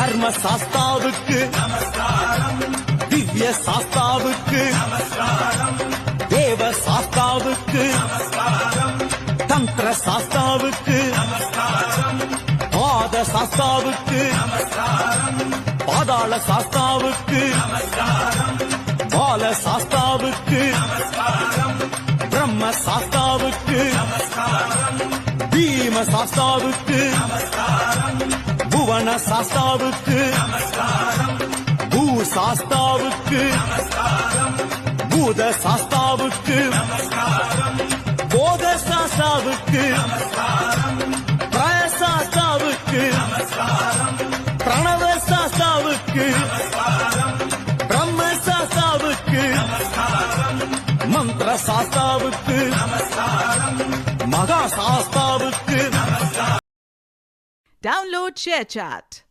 தர்ம சாஸ்தாவுக்கு திவ்ய சாஸ்தாவுக்கு தேவ சாஸ்தாவுக்கு தந்திர சாஸ்தாவுக்கு பாத சாஸ்தாவுக்கு பாதாள சாஸ்தாவுக்கு பால சாஸ்தாவுக்கு பிரம்ம சாஸ்தாவுக்கு பீம சாஸ்தாவுக்கு புவன சாஸ்தாவுக்கு பூ சாஸ்தாவுக்கு பூத சாஸ்தாவுக்கு போத சாஸ்தாவுக்கு பிரய சாஸ்தாவுக்கு பிரணவ சாஸ்தாவுக்கு பிரம்ம சாஸ்தாவுக்கு மந்திர சாஸ்தாவுக்கு மகா சாஸ்தாவுக்கு. Download ShareChat.